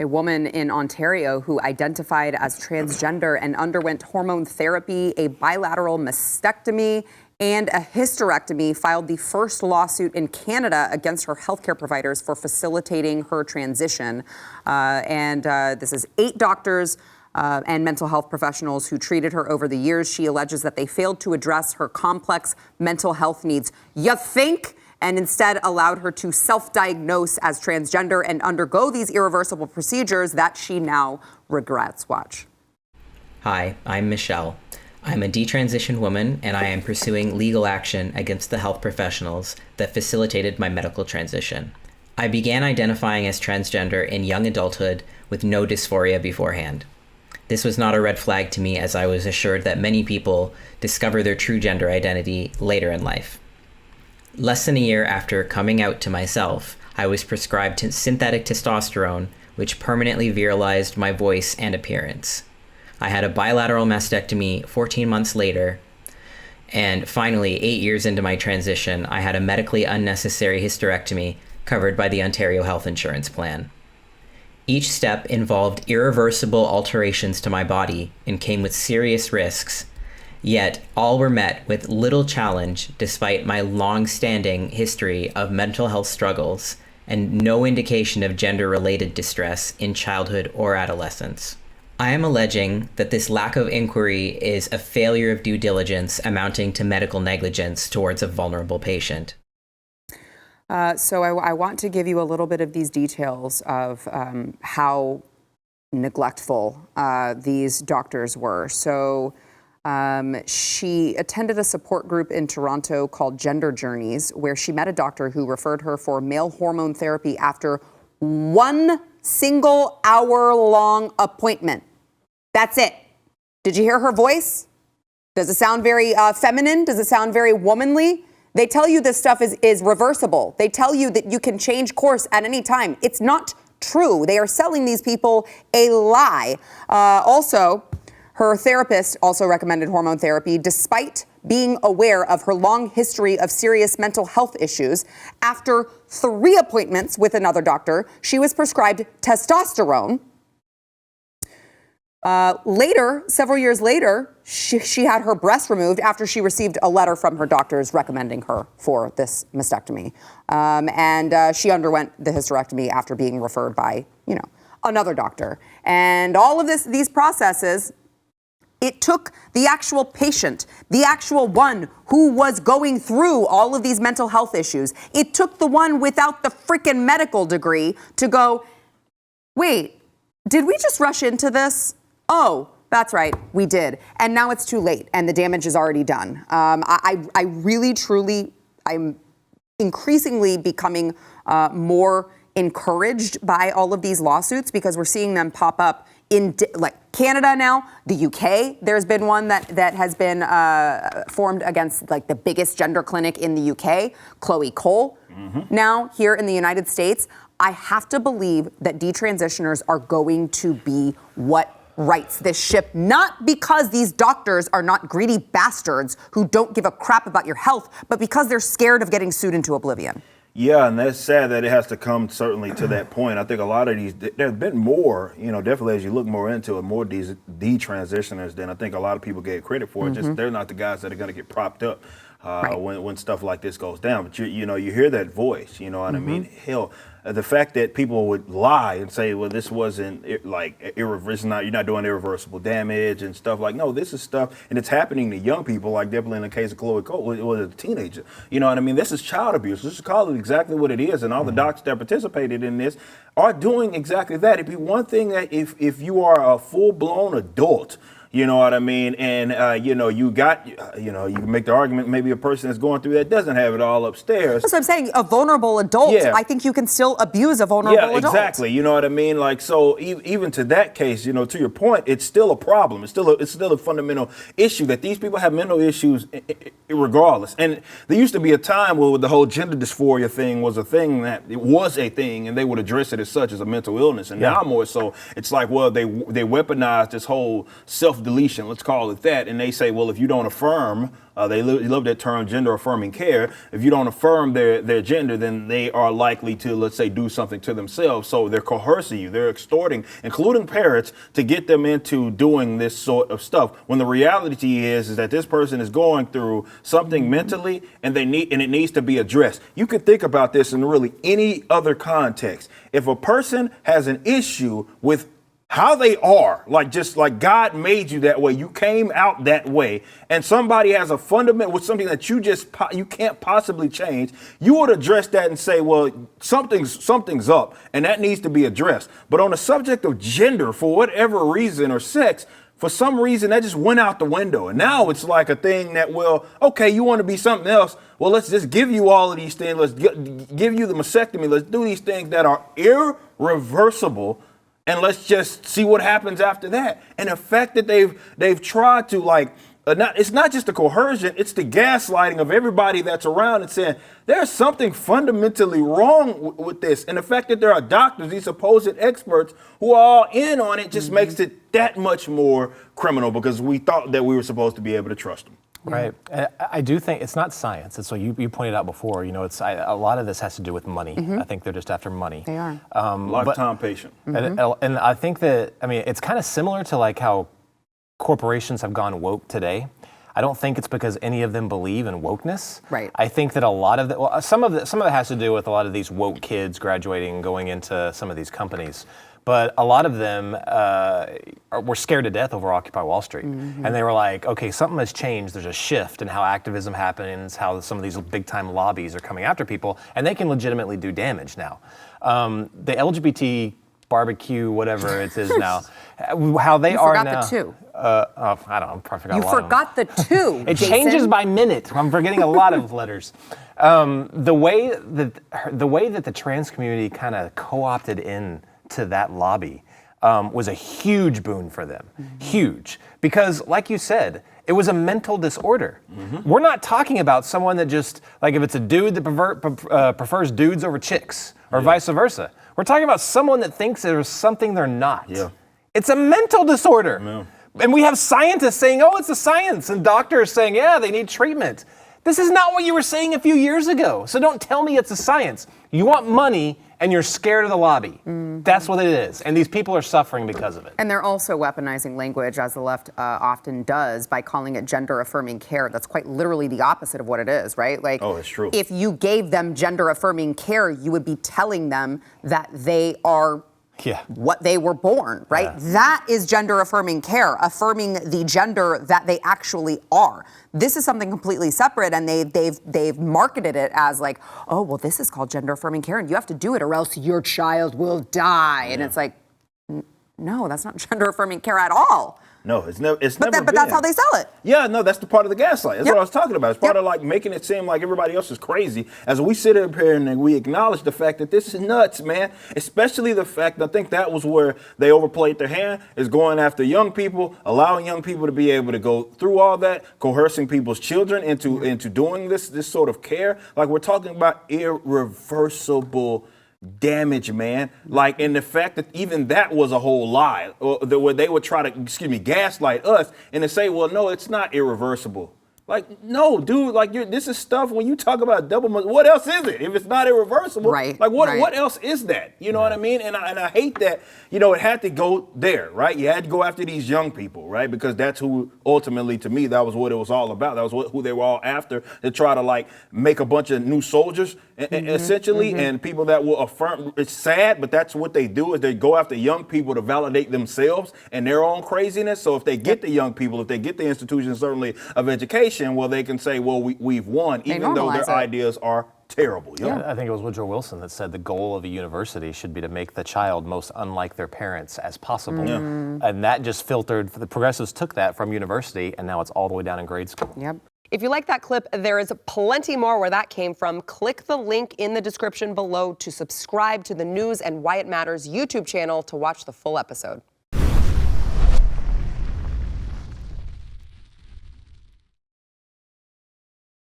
woman in Ontario who identified as transgender and underwent hormone therapy, a bilateral mastectomy, and a hysterectomy, filed the first lawsuit in Canada against her healthcare providers for facilitating her transition. This is 8 doctors and mental health professionals who treated her over the years. She alleges that they failed to address her complex mental health needs. You think? And instead allowed her to self-diagnose as transgender and undergo these irreversible procedures that she now regrets. Watch. Hi, I'm Michelle. I'm a detransitioned woman, and I am pursuing legal action against the health professionals that facilitated my medical transition. I began identifying as transgender in young adulthood with no dysphoria beforehand. This was not a red flag to me, as I was assured that many people discover their true gender identity later in life. Less than a year after coming out to myself, I was prescribed synthetic testosterone, which permanently virilized my voice and appearance. I had a bilateral mastectomy 14 months later, and finally, 8 years into my transition, I had a medically unnecessary hysterectomy covered by the Ontario Health Insurance Plan. Each step involved irreversible alterations to my body and came with serious risks, yet all were met with little challenge despite my long-standing history of mental health struggles and no indication of gender-related distress in childhood or adolescence. I am alleging that this lack of inquiry is a failure of due diligence amounting to medical negligence towards a vulnerable patient. So I want to give you a little bit of these details of how neglectful these doctors were. So she attended a support group in Toronto called Gender Journeys, where she met a doctor who referred her for male hormone therapy after 1 single hour-long appointment. That's it. Did you hear her voice? Does it sound very feminine? Does it sound very womanly? They tell you this stuff is reversible. They tell you that you can change course at any time. It's not true. They are selling these people a lie. Also, her therapist also recommended hormone therapy despite being aware of her long history of serious mental health issues. After 3 appointments with another doctor, she was prescribed testosterone. Later, several years later, she had her breast removed after she received a letter from her doctors recommending her for this mastectomy. She underwent the hysterectomy after being referred by, another doctor. And all of these processes, it took the actual patient, the actual one who was going through all of these mental health issues. It took the one without the freaking medical degree to go, wait, did we just rush into this? Oh, that's right, we did. And now it's too late and the damage is already done. I really, truly, I'm increasingly becoming more encouraged by all of these lawsuits because we're seeing them pop up in Canada now, the UK. There's been one that has been formed against the biggest gender clinic in the UK, Chloe Cole. Mm-hmm. Now here in the United States, I have to believe that detransitioners are going to be what rights this ship, not because these doctors are not greedy bastards who don't give a crap about your health, but because they're scared of getting sued into oblivion. Yeah, and that's sad that it has to come certainly to that point. I think a lot of these, there's been more, definitely as you look more into it, more detransitioners than I think a lot of people gave credit for. Mm-hmm. Just they're not the guys that are going to get propped up right. when stuff like this goes down. But you hear that voice, you know what mm-hmm. I mean? Hell, the fact that people would lie and say, well, this wasn't irreversible, you're not doing irreversible damage and stuff no, this is stuff, and it's happening to young people, definitely in the case of Chloe Cole, was a teenager. You know what I mean? This is child abuse. Let's just call it exactly what it is, and all the docs that participated in this are doing exactly that. It'd be one thing that if you are a full-blown adult, you know what I mean? And, you can make the argument maybe a person that's going through that doesn't have it all upstairs. That's what I'm saying. A vulnerable adult, yeah. I think you can still abuse a vulnerable adult. Yeah, exactly. You know what I mean? So even to that case, to your point, it's still a problem. It's still a fundamental issue that these people have mental issues regardless. And there used to be a time where the whole gender dysphoria thing was a thing and they would address it as such as a mental illness. And now more so, it's they weaponize this whole self self-deletion, let's call it that, and they say, well, if you don't affirm, they love that term, gender-affirming care. If you don't affirm their gender, then they are likely to, let's say, do something to themselves. So they're coercing you, they're extorting, including parents, to get them into doing this sort of stuff. When the reality is that this person is going through something mentally, and it needs to be addressed. You could think about this in really any other context. If a person has an issue with how they are, just like God made you that way, you came out that way, and somebody has a fundamental with something that you can't possibly change, you would address that and say, well, something's up, and that needs to be addressed. But on the subject of gender, for whatever reason, or sex, for some reason that just went out the window, and now it's like a thing that, well, okay, you want to be something else, well, let's just give you all of these things, let's give you the mastectomy, let's do these things that are irreversible, and let's just see what happens after that. And the fact that they've tried to it's not just the coercion, it's the gaslighting of everybody that's around and saying there's something fundamentally wrong with this. And the fact that there are doctors, these supposed experts, who are all in on it just makes it that much more criminal, because we thought that we were supposed to be able to trust them. Right. I do think it's not science. It's what you pointed out before. A lot of this has to do with money. I think they're just after money. They are. Lifetime patient. And I think that, it's kind of similar to how corporations have gone woke today. I don't think it's because any of them believe in wokeness. Right. I think that a lot of some of it has to do with a lot of these woke kids graduating and going into some of these companies. But a lot of them were scared to death over Occupy Wall Street. And they were like, okay, something has changed. There's a shift in how activism happens, how some of these big-time lobbies are coming after people, and they can legitimately do damage now. The LGBT barbecue, whatever it is now, how they are now. You forgot the two. I don't know, I forgot a lot of them. You forgot the two, It Jason. changes by minute. I'm forgetting a lot of letters. The way that the trans community kind of co-opted in to that lobby was a huge boon for them. Huge. Because, like you said, it was a mental disorder. We're not talking about someone that just, if it's a dude that prefers dudes over chicks, or vice versa. We're talking about someone that thinks there's something they're not. Yeah. It's a mental disorder. Yeah. And we have scientists saying, oh, it's a science, and doctors saying, yeah, they need treatment. This is not what you were saying a few years ago. So don't tell me it's a science. You want money, and you're scared of the lobby. That's what it is. And these people are suffering because of it. And they're also weaponizing language, as the left often does, by calling it gender-affirming care. That's quite literally the opposite of what it is, right? Oh, it's true. If you gave them gender-affirming care, you would be telling them that they are what they were born, right? Yeah. That is gender-affirming care, affirming the gender that they actually are. This is something completely separate, and they've marketed it as oh, well, this is called gender-affirming care, and you have to do it or else your child will die. Yeah. And it's no, that's not gender-affirming care at all. No, it's never. But that's how they sell it. Yeah, no, that's the part of the gaslight. That's what I was talking about. It's part of making it seem like everybody else is crazy. As we sit up here and we acknowledge the fact that this is nuts, man. Especially the fact, I think that was where they overplayed their hand, is going after young people, allowing young people to be able to go through all that, coercing people's children into doing this sort of care. We're talking about irreversible damage, man. And the fact that even that was a whole lie, where they would try to, gaslight us and to say, well, no, it's not irreversible. No, dude, this is stuff when you talk about double, what else is it if it's not irreversible? Right. What else is that? You know what I mean? And I hate that, it had to go there, right? You had to go after these young people, right? Because that's who, ultimately, to me, that was what it was all about. That was who they were all after, to try to make a bunch of new soldiers, essentially, and people that will affirm. It's sad, but that's what they do, is they go after young people to validate themselves and their own craziness. So if they get the young people, if they get the institutions, certainly, of education, well, they can say, well, we've won, even though their ideas are terrible. Yeah, I think it was Woodrow Wilson that said the goal of a university should be to make the child most unlike their parents as possible. And that just filtered, the progressives took that from university, and now it's all the way down in grade school. Yep. If you like that clip, there is plenty more where that came from. Click the link in the description below to subscribe to the News and Why It Matters YouTube channel to watch the full episode.